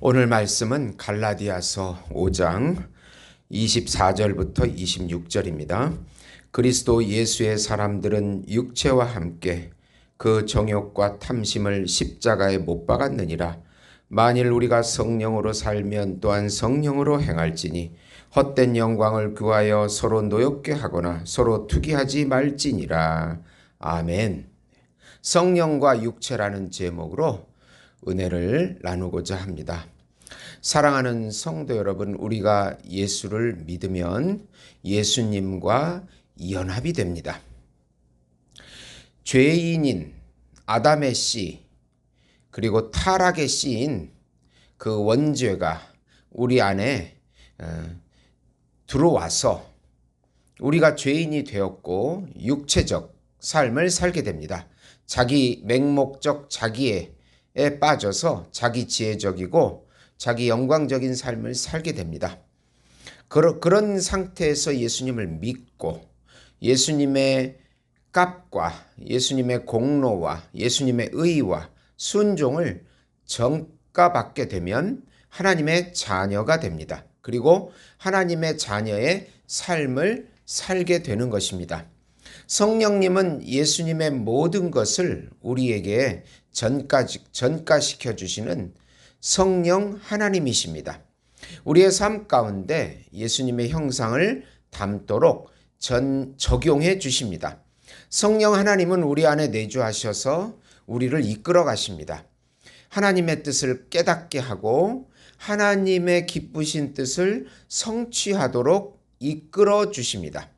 오늘 말씀은 갈라디아서 5장 24절부터 26절입니다. 그리스도 예수의 사람들은 육체와 함께 그 정욕과 탐심을 십자가에 못 박았느니라. 만일 우리가 성령으로 살면 또한 성령으로 행할지니 헛된 영광을 구하여 서로 노엽게 하거나 서로 투기하지 말지니라. 아멘. 성령과 육체라는 제목으로 은혜를 나누고자 합니다. 사랑하는 성도 여러분, 우리가 예수를 믿으면 예수님과 연합이 됩니다. 죄인인 아담의 씨, 그리고 타락의 씨인 그 원죄가 우리 안에 들어와서 우리가 죄인이 되었고 육체적 삶을 살게 됩니다. 자기 맹목적 자기에 빠져서 자기 지혜적이고 자기 영광적인 삶을 살게 됩니다. 그런 상태에서 예수님을 믿고 예수님의 값과 예수님의 공로와 예수님의 의와 순종을 전가받게 되면 하나님의 자녀가 됩니다. 그리고 하나님의 자녀의 삶을 살게 되는 것입니다. 성령님은 예수님의 모든 것을 우리에게 전가시켜 주시는 성령 하나님이십니다. 우리의 삶 가운데 예수님의 형상을 담도록 적용해 주십니다. 성령 하나님은 우리 안에 내주하셔서 우리를 이끌어 가십니다. 하나님의 뜻을 깨닫게 하고 하나님의 기쁘신 뜻을 성취하도록 이끌어 주십니다.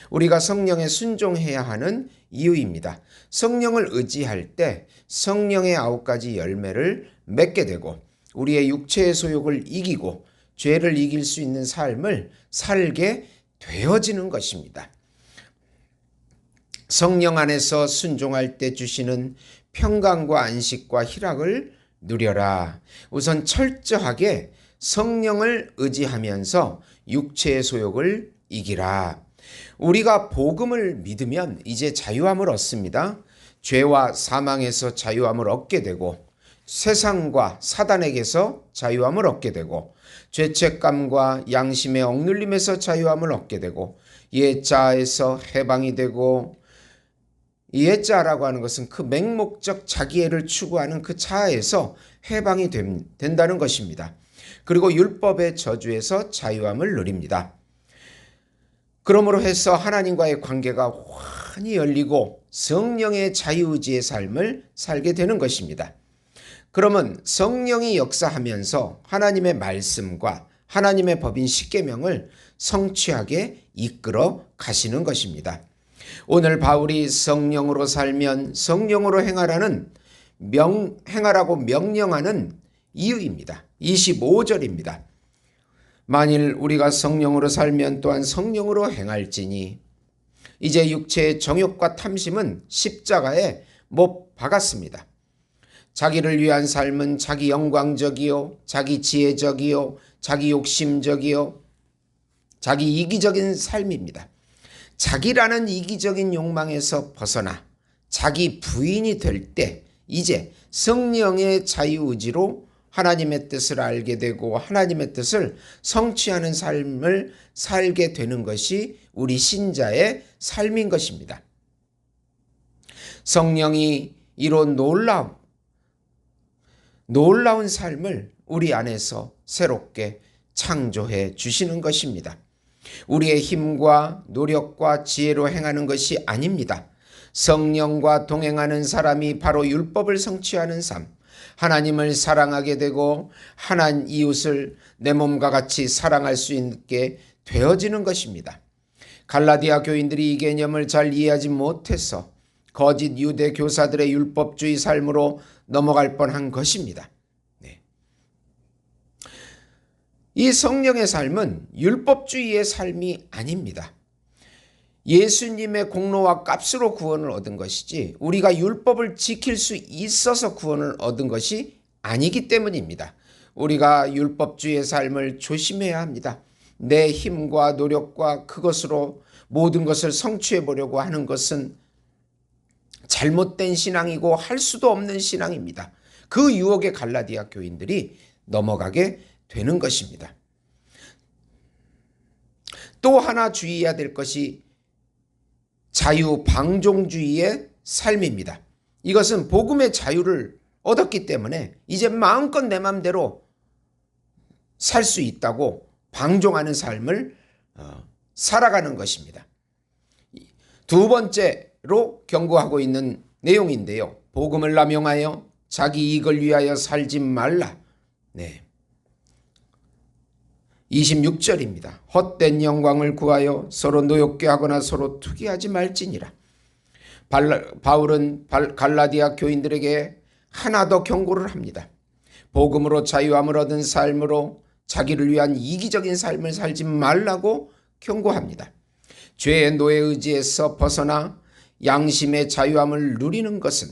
우리가 성령에 순종해야 하는 이유입니다. 성령을 의지할 때 성령의 9가지 열매를 맺게 되고 우리의 육체의 소욕을 이기고 죄를 이길 수 있는 삶을 살게 되어지는 것입니다. 성령 안에서 순종할 때 주시는 평강과 안식과 희락을 누려라. 우선 철저하게 성령을 의지하면서 육체의 소욕을 이기라. 우리가 복음을 믿으면 이제 자유함을 얻습니다. 죄와 사망에서 자유함을 얻게 되고 세상과 사단에게서 자유함을 얻게 되고 죄책감과 양심의 억눌림에서 자유함을 얻게 되고 옛자에서 해방이 되고 옛자라고 하는 것은 그 맹목적 자기애를 추구하는 그 자아에서 해방이 된다는 것입니다. 그리고 율법의 저주에서 자유함을 누립니다. 그러므로 해서 하나님과의 관계가 환히 열리고 성령의 자유의지의 삶을 살게 되는 것입니다. 그러면 성령이 역사하면서 하나님의 말씀과 하나님의 법인 십계명을 성취하게 이끌어 가시는 것입니다. 오늘 바울이 성령으로 살면 성령으로 행하라고 명령하는 이유입니다. 25절입니다. 만일 우리가 성령으로 살면 또한 성령으로 행할지니 이제 육체의 정욕과 탐심은 십자가에 못 박았습니다. 자기를 위한 삶은 자기 영광적이요, 자기 지혜적이요, 자기 욕심적이요, 자기 이기적인 삶입니다. 자기라는 이기적인 욕망에서 벗어나 자기 부인이 될 때 이제 성령의 자유의지로 하나님의 뜻을 알게 되고 하나님의 뜻을 성취하는 삶을 살게 되는 것이 우리 신자의 삶인 것입니다. 성령이 이런 놀라운 삶을 우리 안에서 새롭게 창조해 주시는 것입니다. 우리의 힘과 노력과 지혜로 행하는 것이 아닙니다. 성령과 동행하는 사람이 바로 율법을 성취하는 삶, 하나님을 사랑하게 되고 하나님 이웃을 내 몸과 같이 사랑할 수 있게 되어지는 것입니다. 갈라디아 교인들이 이 개념을 잘 이해하지 못해서 거짓 유대 교사들의 율법주의 삶으로 넘어갈 뻔한 것입니다. 이 성령의 삶은 율법주의의 삶이 아닙니다. 예수님의 공로와 값으로 구원을 얻은 것이지 우리가 율법을 지킬 수 있어서 구원을 얻은 것이 아니기 때문입니다. 우리가 율법주의의 삶을 조심해야 합니다. 내 힘과 노력과 그것으로 모든 것을 성취해 보려고 하는 것은 잘못된 신앙이고 할 수도 없는 신앙입니다. 그 유혹에 갈라디아 교인들이 넘어가게 되는 것입니다. 또 하나 주의해야 될 것이 자유방종주의의 삶입니다. 이것은 복음의 자유를 얻었기 때문에 이제 마음껏 내 마음대로 살 수 있다고 방종하는 삶을 살아가는 것입니다. 두 번째로 경고하고 있는 내용인데요. 복음을 남용하여 자기 이익을 위하여 살지 말라. 네. 26절입니다. 헛된 영광을 구하여 서로 노엽게 하거나 서로 투기하지 말지니라. 바울은 갈라디아 교인들에게 하나 더 경고를 합니다. 복음으로 자유함을 얻은 삶으로 자기를 위한 이기적인 삶을 살지 말라고 경고합니다. 죄의 노예 의지에서 벗어나 양심의 자유함을 누리는 것은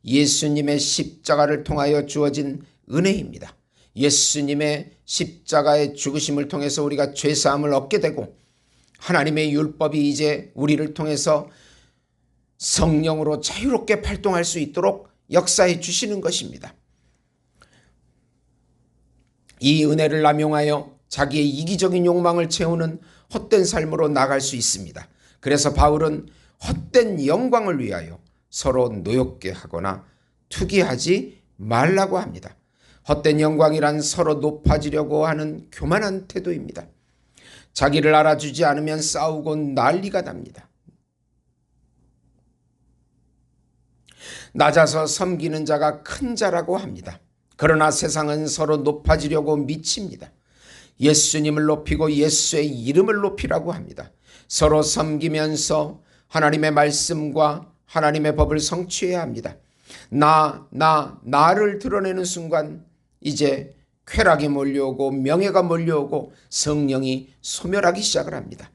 예수님의 십자가를 통하여 주어진 은혜입니다. 예수님의 십자가의 죽으심을 통해서 우리가 죄사함을 얻게 되고 하나님의 율법이 이제 우리를 통해서 성령으로 자유롭게 활동할 수 있도록 역사해 주시는 것입니다. 이 은혜를 남용하여 자기의 이기적인 욕망을 채우는 헛된 삶으로 나갈 수 있습니다. 그래서 바울은 헛된 영광을 위하여 서로 노엽게 하거나 투기하지 말라고 합니다. 헛된 영광이란 서로 높아지려고 하는 교만한 태도입니다. 자기를 알아주지 않으면 싸우고 난리가 납니다. 낮아서 섬기는 자가 큰 자라고 합니다. 그러나 세상은 서로 높아지려고 미칩니다. 예수님을 높이고 예수의 이름을 높이라고 합니다. 서로 섬기면서 하나님의 말씀과 하나님의 법을 성취해야 합니다. 나를 드러내는 순간 이제 쾌락이 몰려오고 명예가 몰려오고 성령이 소멸하기 시작을 합니다.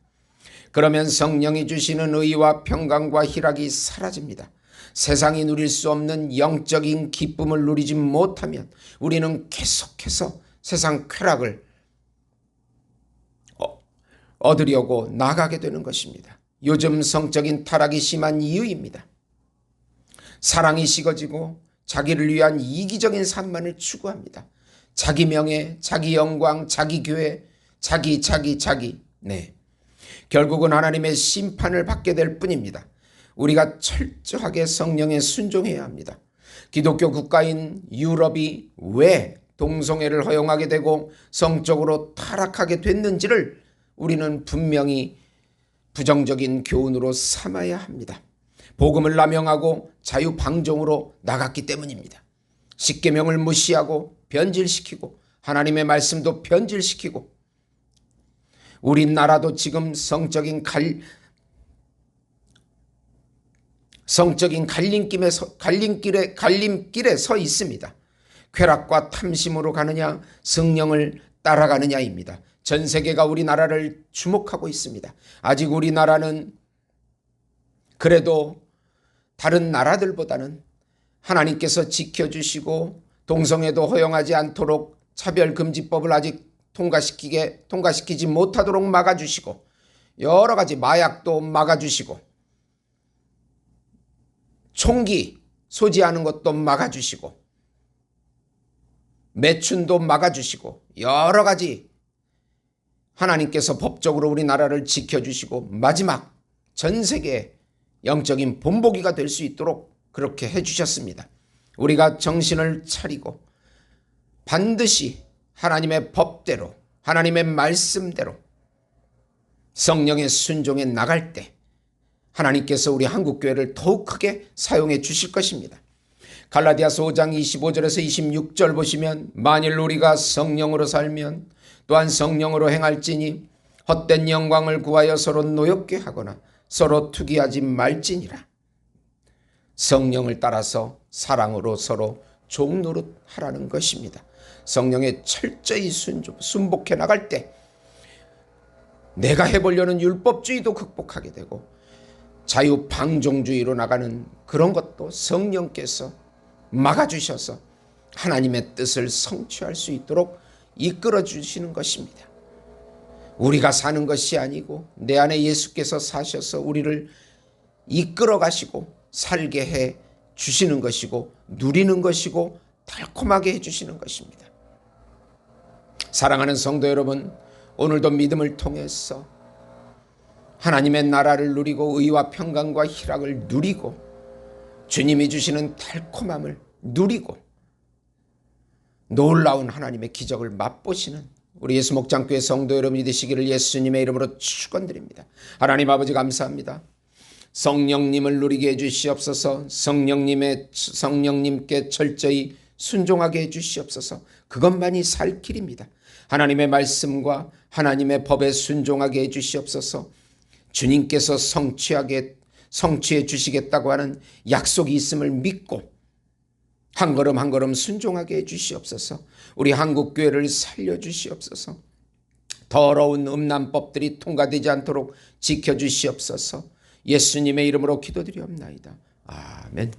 그러면 성령이 주시는 의와 평강과 희락이 사라집니다. 세상이 누릴 수 없는 영적인 기쁨을 누리지 못하면 우리는 계속해서 세상 쾌락을 얻으려고 나가게 되는 것입니다. 요즘 성적인 타락이 심한 이유입니다. 사랑이 식어지고 자기를 위한 이기적인 삶만을 추구합니다. 자기 명예, 자기 영광, 자기 교회, 자기. 네. 결국은 하나님의 심판을 받게 될 뿐입니다. 우리가 철저하게 성령에 순종해야 합니다. 기독교 국가인 유럽이 왜 동성애를 허용하게 되고 성적으로 타락하게 됐는지를 우리는 분명히 부정적인 교훈으로 삼아야 합니다. 복음을 남용하고 자유방종으로 나갔기 때문입니다. 십계명을 무시하고 변질시키고 하나님의 말씀도 변질시키고 우리나라도 지금 성적인 갈림길에 서 있습니다. 쾌락과 탐심으로 가느냐 성령을 따라가느냐입니다. 전 세계가 우리나라를 주목하고 있습니다. 아직 우리나라는 그래도 다른 나라들보다는 하나님께서 지켜주시고 동성애도 허용하지 않도록 차별금지법을 아직 통과시키지 못하도록 막아주시고 여러 가지 마약도 막아주시고 총기 소지하는 것도 막아주시고 매춘도 막아주시고 여러 가지 하나님께서 법적으로 우리나라를 지켜주시고 마지막 전 세계 영적인 본보기가 될 수 있도록 그렇게 해주셨습니다. 우리가 정신을 차리고 반드시 하나님의 법대로 하나님의 말씀대로 성령의 순종에 나갈 때 하나님께서 우리 한국교회를 더욱 크게 사용해 주실 것입니다. 갈라디아서 5장 25절에서 26절 보시면 만일 우리가 성령으로 살면 또한 성령으로 행할지니 헛된 영광을 구하여 서로 노엽게 하거나 서로 투기하지 말지니라. 성령을 따라서 사랑으로 서로 종노릇하라는 것입니다. 성령에 철저히 순복해 나갈 때 내가 해보려는 율법주의도 극복하게 되고 자유방종주의로 나가는 그런 것도 성령께서 막아주셔서 하나님의 뜻을 성취할 수 있도록 이끌어 주시는 것입니다. 우리가 사는 것이 아니고 내 안에 예수께서 사셔서 우리를 이끌어 가시고 살게 해 주시는 것이고 누리는 것이고 달콤하게 해 주시는 것입니다. 사랑하는 성도 여러분, 오늘도 믿음을 통해서 하나님의 나라를 누리고 의와 평강과 희락을 누리고 주님이 주시는 달콤함을 누리고 놀라운 하나님의 기적을 맛보시는 우리 예수 목장교회 성도 여러분이 되시기를 예수님의 이름으로 축원드립니다. 하나님 아버지 감사합니다. 성령님을 누리게 해주시옵소서. 성령님께 철저히 순종하게 해주시옵소서. 그것만이 살 길입니다. 하나님의 말씀과 하나님의 법에 순종하게 해주시옵소서. 주님께서 성취해 주시겠다고 하는 약속이 있음을 믿고 한 걸음 한 걸음 순종하게 해주시옵소서. 우리 한국교회를 살려주시옵소서. 더러운 음란법들이 통과되지 않도록 지켜주시옵소서. 예수님의 이름으로 기도드리옵나이다. 아멘.